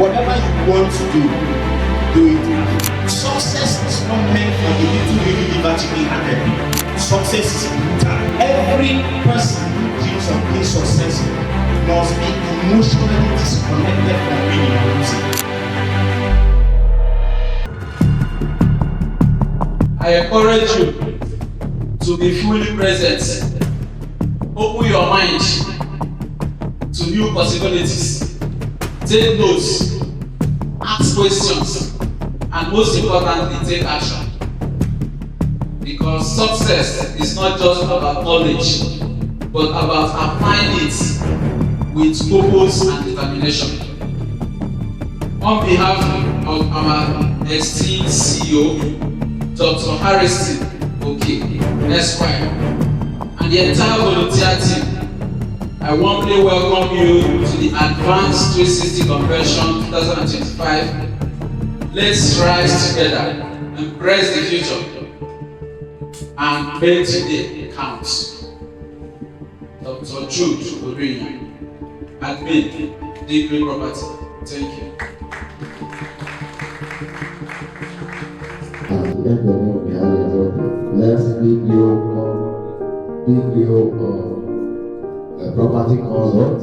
Whatever you want to do it. Success is not meant for the little liver chicken handed. Success is brutal. Every person who dreams of being successful must be emotionally disconnected from being losing. I encourage you to be fully present. Open your mind to new possibilities. Take notes, ask questions, and most importantly, take action. Because success is not just about knowledge, but about applying it with purpose and determination. On behalf of our esteemed CEO, Dr. Harrison Okey, Esquire, and the entire volunteer team, I warmly welcome you to the Advanced 360 Convention 2025. Let's rise together, embrace the future, and make today count. Dr. Jude Orinya, Admin, Bigreal Property. Thank you. Let's Bigreal Property Consult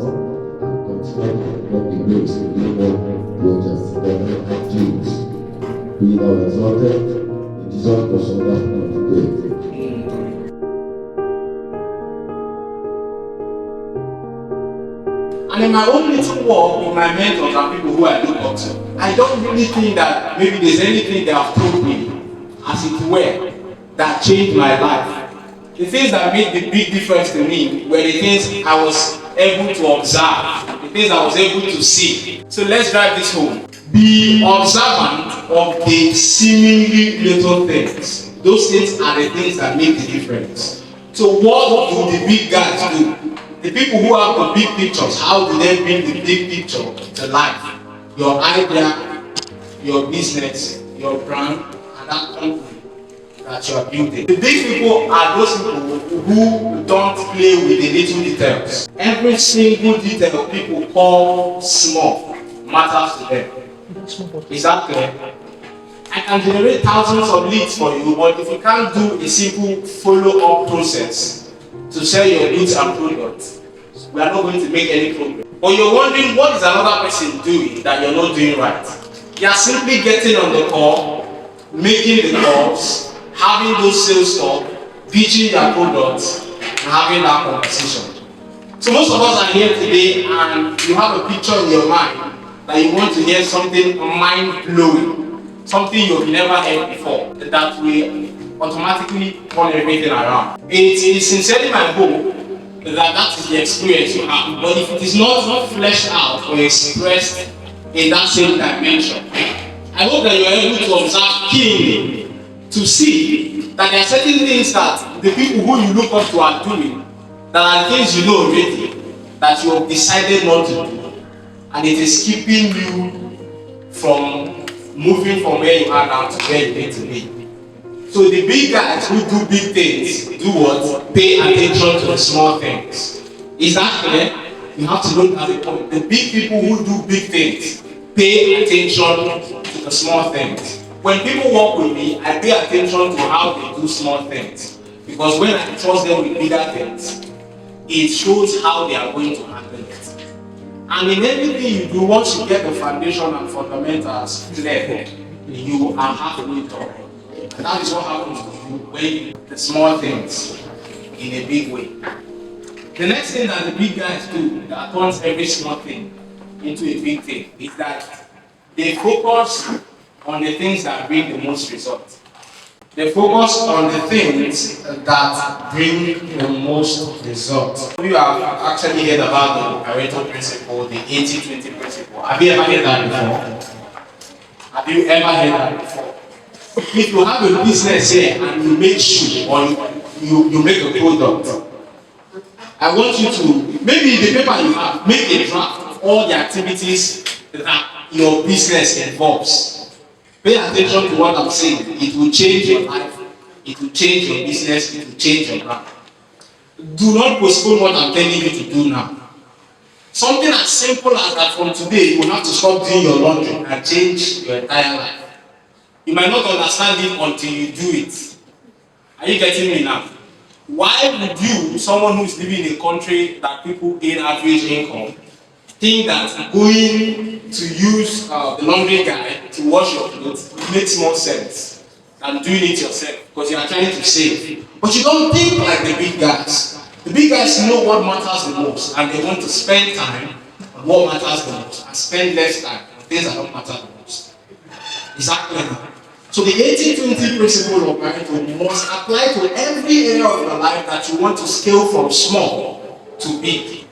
and continue to the grace to be more projects and dreams. Be thou exalted in Jesus' most wonderful name. And in my own little work with my mentors and people who I look up to, I don't really think that maybe there's anything they have told me, as it were, that changed my life. The things that made the big difference to me were the things I was able to observe, the things I was able to see. So let's drive this home. Be observant of the seemingly little things. Those things are the things that make the difference. So what do the big guys do? The people who have the big pictures, how do they bring the big picture to life? Your idea, your business, your brand, and that company that you are building. The big people are those people who don't play with the little details. Every single detail people call small matters to them. Is that clear? I can generate thousands of leads for you, but if you can't do a simple follow-up process to sell your goods and products, we are not going to make any progress. But you're wondering, what is another person doing that you're not doing right? You are simply getting on the call, making the calls, having those sales talk, pitching your products, and having that conversation. So most of us are here today and you have a picture in your mind that you want to hear something mind-blowing, something you've never heard before, that will automatically turn everything around. It is sincerely my hope that is the experience you have. But if it is not fleshed out or expressed in that same dimension, I hope that you are able to observe keenly to see that there are certain things that the people who you look up to are doing, that are things you know already, that you have decided not to do, and it is keeping you from moving from where you are now to where you need to be. So the big guys who do big things do what? Pay attention to the small things. Is that clear? You have to look at the point. The big people who do big things pay attention to the small things. When people work with me, I pay attention to how they do small things. Because when I trust them with bigger things, it shows how they are going to handle it. And in everything you do, once you get the foundation and fundamentals clear, you are halfway done. And that is what happens to you when you do the small things in a big way. The next thing that the big guys do that turns every small thing into a big thing is that they focus on the things that bring the most results. They focus on the things that bring the most results. You have actually heard about the Pareto principle, the 80-20 principle. Have you ever heard that before? Have you ever heard that before? If you have a business here and you make shoe or you make a product, I want you to, maybe in the paper you have, make a draft of all the activities that your business involves. Pay attention to what I'm saying. It will change your life, it will change your business, it will change your brand. Do not postpone what I'm telling you to do now. Something as simple as that from today, you will have to stop doing your laundry and change your entire life. You might not understand it until you do it. Are you getting me now? Why would you, someone who is living in a country that people gain average income, think that going to use the laundry guy to wash your clothes makes more sense than doing it yourself because you are trying to save? But you don't think like the big guys. The big guys know what matters the most and they want to spend time on what matters the most and spend less time on things that don't matter the most. Exactly. So the 80-20 principle of Pareto must apply to every area of your life that you want to scale from small to big.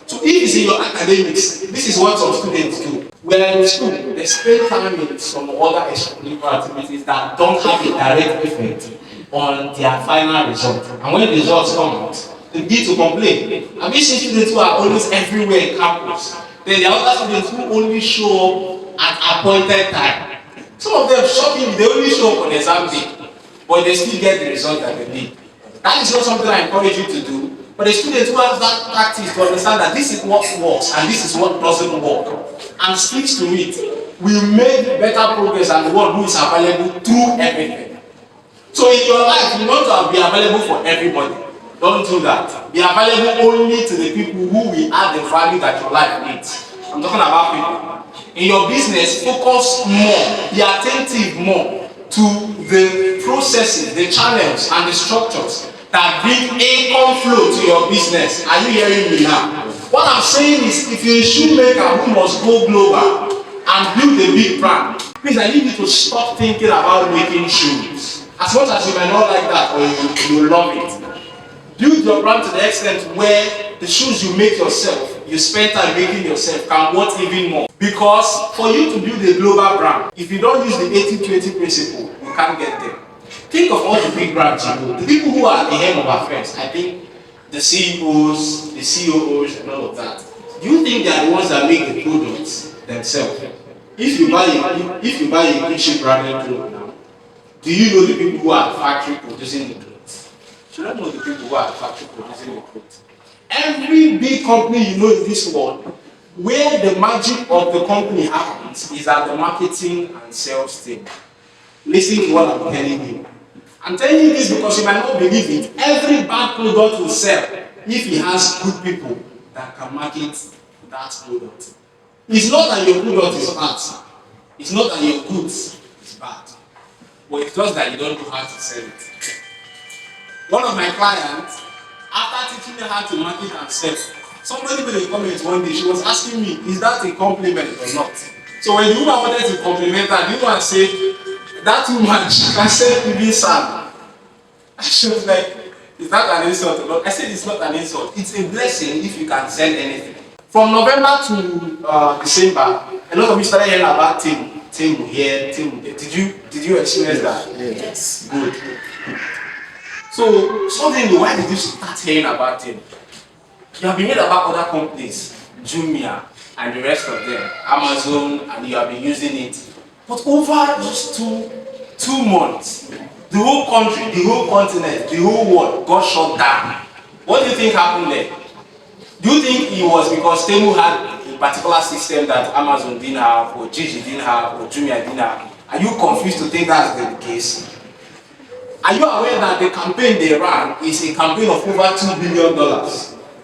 So if it's in your academics, this is what some students do. When in school, they spend time in some other extracurricular activities that don't have a direct effect on their final result. And when the results come out, they begin to complain. Have you seen students who are always everywhere in campus? Then there are other students who only show up at appointed time. Some of them, shockingly, they only show up on exam day, but they still get the result that they need. That is not something I encourage you to do. But the students who have that practice to understand that this is what works and this is what doesn't work, and sticks to it, will make better progress than the one who is available through everything. So in your life, you want to be available for everybody. Don't do that. Be available only to the people who will add the value that your life needs. I'm talking about people. In your business, focus more, be attentive more to the processes, the channels, and the structures that bring income flow to your business. Are you hearing me now? What I'm saying is, if you're a shoemaker who must go global and build a big brand, please, I need you to stop thinking about making shoes. As much as you might not like that or you love it, build your brand to the extent where the shoes you make yourself, you spend time making yourself, can worth even more. Because for you to build a global brand, if you don't use the 80-20 principle, you can't get there. Think of all the big brands you know, the people who are at the helm of affairs. I think the CEOs, the COOs, and all of that. Do you think they are the ones that make the products themselves? If you buy a Gucci branded clothes now, do you know the people who are at the factory producing the clothes? You don't know the people who are at the factory producing the clothes. Every big company you know in this world, where the magic of the company happens is at the marketing and sales team. Listen to what I'm telling you. I'm telling you this because you might not believe it. Every bad product will sell if it has good people that can market that product. It's not that your product is bad. It's not that your goods is bad. But it's just that you don't know how to sell it. One of my clients, after teaching me how to market and sell, somebody made a comment one day. She was asking me, is that a compliment or not? So when the woman wanted to compliment her, the woman said, that woman, she can sell even sand. She was like, is that an insult or not? I said, it's not an insult. It's a blessing if you can sell anything. From November to December, a lot of you started hearing about Temu here, Temu there. Did you experience that? Yes. Good. So suddenly, why did you start hearing about Temu? You have been hearing about other companies, Jumia and the rest of them, Amazon, and you have been using it. But over just two months, the whole country, the whole continent, the whole world got shut down. What do you think happened there? Do you think it was because Temu had a particular system that Amazon didn't have, or Gigi didn't have, or Jumia didn't have? Are you confused to think that's the case? Are you aware that the campaign they ran is a campaign of over $2 billion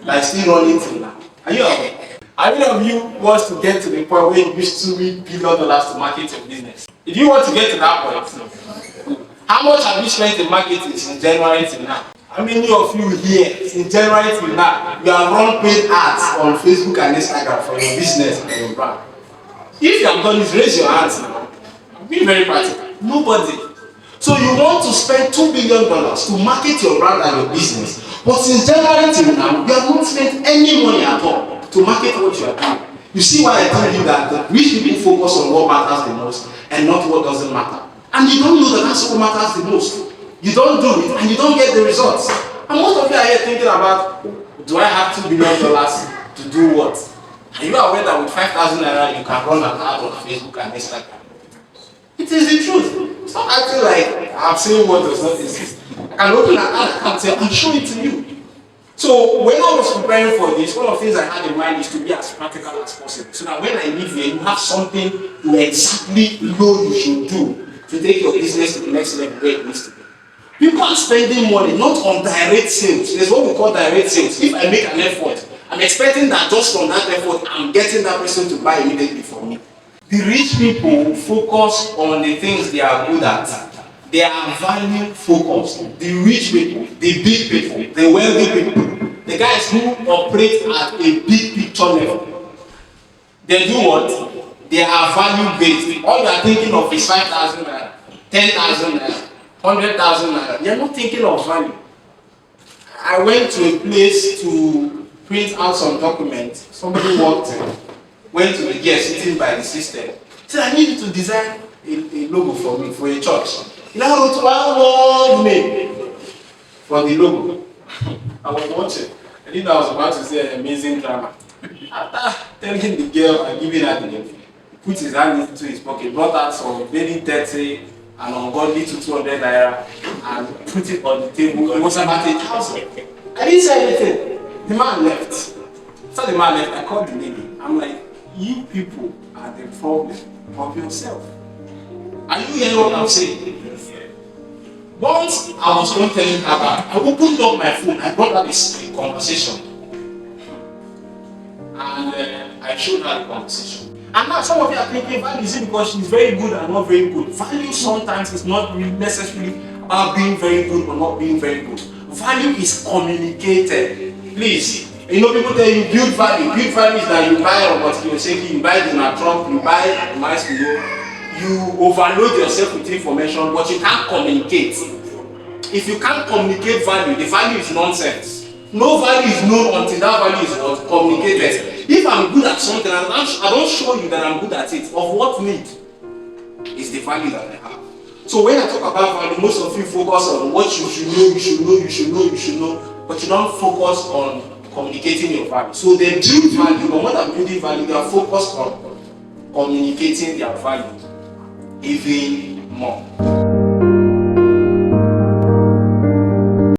that is still running till now? Are you aware? How many of you want to get to the point where you use $2 billion to market your business? If you want to get to that point, how much have you spent in marketing since January till now? How many of you here, since January till now, you have run paid ads on Facebook and Instagram for your business and your brand? If you have done this, raise your hands now. Be very practical. Nobody. So you want to spend $2 billion to market your brand and your business, but since January till now, you have not spent any money at all to market what you are doing. You see why I told you that the rich people focus on what matters the most and not what doesn't matter. And you don't know that that's what matters the most. You don't do it and you don't get the results. And most of you are here thinking about, do I have $2 billion to do what? Are you aware that with 5,000 naira you can run an ad on Facebook and Instagram? It is the truth. Stop acting like I'm saying what does not exist. I can open an ad account and say, I'll show it to you. So when I was preparing for this, one of the things I had in mind is to be as practical as possible. So that when I leave here, you have something you exactly know you should do to take your business to the next level where it needs to be. People are spending money not on direct sales. There's what we call direct sales. If I make an effort, I'm expecting that just from that effort, I'm getting that person to buy immediately from me. The rich people focus on the things they are good at. They are value focused. The rich people, the big people, the wealthy people, the guys who operate at a big picture level, they do what? They are value based. All you are thinking of is 5,000 naira, 10,000 naira, 100,000 naira. They are not thinking of value. I went to a place to print out some documents. Somebody walked in, went to the guest sitting by the system. Said, I need you to design a logo for me, for a church. He now wrote one word name for the logo. I was watching. I think I was about to say an amazing drama. After telling the girl and giving her the name, he put his hand into his pocket, brought out some very dirty and ungodly to 200 naira and put it on the table. It was about 1,000. I didn't say anything. The man left. So the man left, I called the lady. I'm like, you people are the problem of yourself. Are you hearing what I'm saying? Once I was going to tell her that, I opened up my phone, I brought her this conversation. And I showed her the conversation. And now some of you are thinking, value is it because she's very good and not very good? Value sometimes is not really necessarily about being very good or not being very good. Value is communicated. Please, you know, people tell you build value. Build value is that you buy a robot, you buy the trunk, you buy a nice pillow, you overload yourself with information, but you can't communicate. If you can't communicate value, the value is nonsense. No value is known until that value is not communicated. If I'm good at something and I don't show you that I'm good at it, of what need is the value that I have. So when I talk about value, most of you focus on what you should know, you should know, you should know, you should know, but you don't focus on communicating your value. So they build value, but more than building value, they are focused on communicating their value even more.